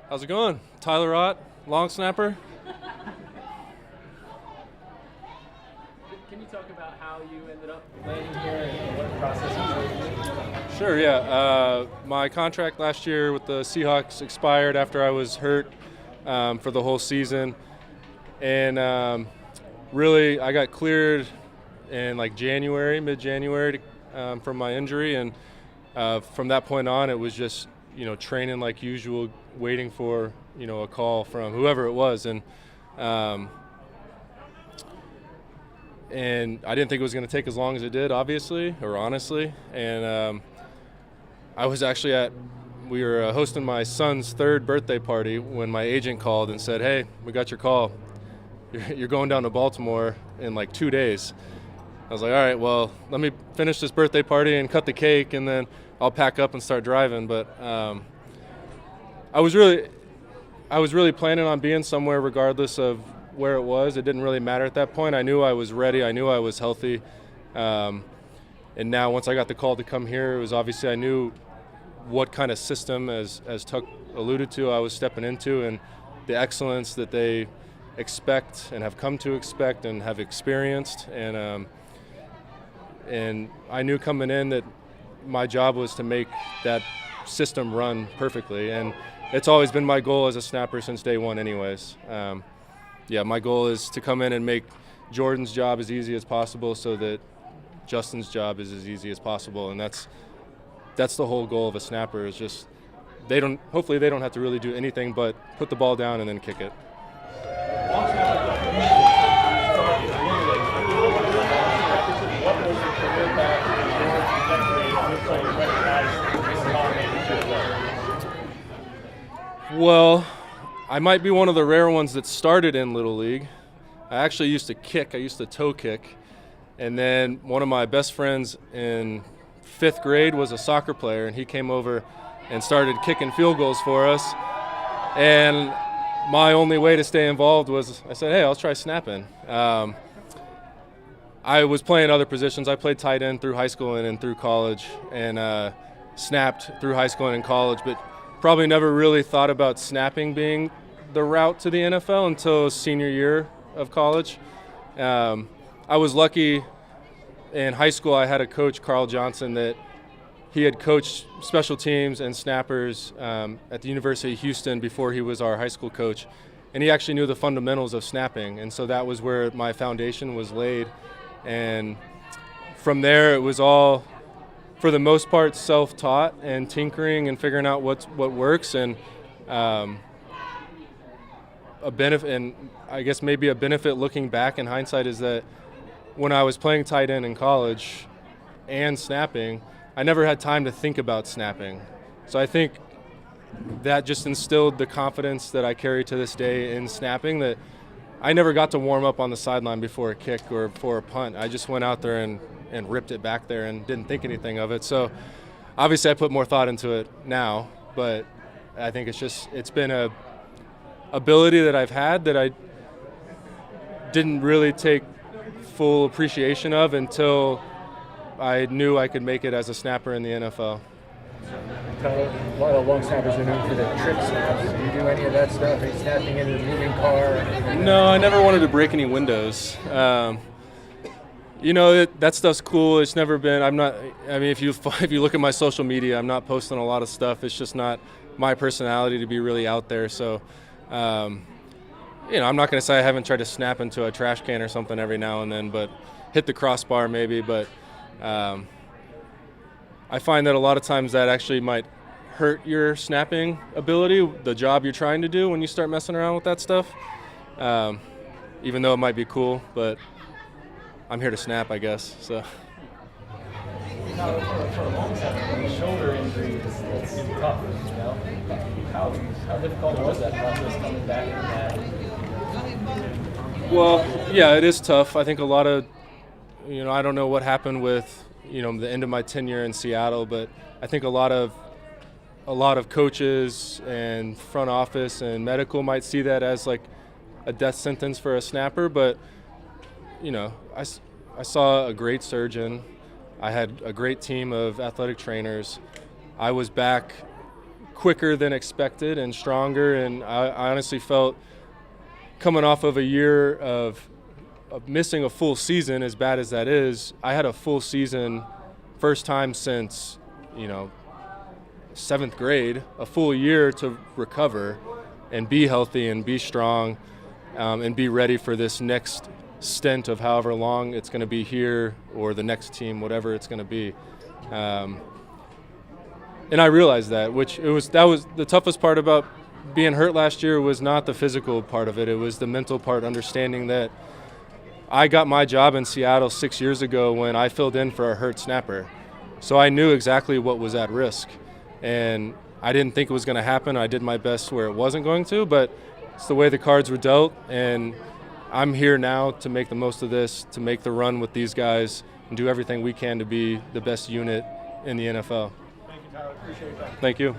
How's it going? Tyler Ott, long snapper. Can you talk about how you ended up landing here and what the process was? Sure, yeah. My contract last year with the Seahawks expired after I was hurt for the whole season. And really, I got cleared in like January, mid-January from my injury. And from that point on, it was just, training like usual, waiting for, a call from whoever it was. And I didn't think it was going to take as long as it did, obviously, or honestly. And I was actually we were hosting my son's third birthday party when my agent called and said, "Hey, we got your call. You're going down to Baltimore in like 2 days." I was like, "All right, well, let me finish this birthday party and cut the cake, and then I'll pack up and start driving." But I was really planning on being somewhere regardless of where it was. It didn't really matter at that point. I knew I was ready. I knew I was healthy. And now once I got the call to come here, it was obviously I knew what kind of system, as Tuck alluded to, I was stepping into, and the excellence that they expect and have come to expect and have experienced. And I knew coming in that my job was to make that system run perfectly. And it's always been my goal as a snapper since day one anyways. My goal is to come in and make Jordan's job as easy as possible so that Justin's job is as easy as possible. And that's the whole goal of a snapper, is just hopefully they don't have to really do anything but put the ball down and then kick it. Well, I might be one of the rare ones that started in Little League. I actually used to kick. I used to toe kick. And then one of my best friends in 5th grade was a soccer player, and he came over and started kicking field goals for us. And my only way to stay involved was I said, "Hey, I'll try snapping." I was playing other positions. I played tight end through high school and through college, and snapped through high school and in college, but probably never really thought about snapping being the route to the NFL until senior year of college. I was lucky in high school. I had a coach, Carl Johnson, that he had coached special teams and snappers at the University of Houston before he was our high school coach. And he actually knew the fundamentals of snapping. And so that was where my foundation was laid. And from there, it was all, for the most part, self-taught and tinkering and figuring out what works. And a benefit, and I guess maybe a benefit looking back in hindsight, is that when I was playing tight end in college and snapping, I never had time to think about snapping. So I think that just instilled the confidence that I carry to this day in snapping, that I never got to warm up on the sideline before a kick or before a punt. I just went out there and ripped it back there and didn't think anything of it. So obviously I put more thought into it now, but I think it's been a ability that I've had that I didn't really take full appreciation of until I knew I could make it as a snapper in the NFL. Tyler, a lot of long snappers are known for the trip snaps. Do you do any of that stuff? Are you snapping into the moving car? No, I never wanted to break any windows. That stuff's cool. It's never been. If you look at my social media, I'm not posting a lot of stuff. It's just not my personality to be really out there. So, I'm not going to say I haven't tried to snap into a trash can or something every now and then, but hit the crossbar maybe. But I find that a lot of times that actually might hurt your snapping ability, the job you're trying to do, when you start messing around with that stuff. Even though it might be cool, but I'm here to snap, I guess. So. For a long snapper, shoulder injury is tough. How difficult was that process coming back from that? Well, yeah, it is tough. I think a lot of, I don't know what happened with, the end of my tenure in Seattle, but I think a lot of coaches and front office and medical might see that as like a death sentence for a snapper. But, I saw a great surgeon. I had a great team of athletic trainers. I was back quicker than expected and stronger. And I honestly felt, coming off of a year of missing a full season, as bad as that is, I had a full season, first time since, 7th grade, a full year to recover and be healthy and be strong, and be ready for this next stint of however long it's going to be here or the next team, whatever it's going to be. And I realized that, that was the toughest part about being hurt last year. Was not the physical part of it. It was the mental part, understanding that I got my job in Seattle 6 years ago when I filled in for a hurt snapper. So I knew exactly what was at risk. And I didn't think it was going to happen. I did my best where it wasn't going to, but it's the way the cards were dealt. And I'm here now to make the most of this, to make the run with these guys, and do everything we can to be the best unit in the NFL. Thank you, Tyler. Appreciate that. Thank you.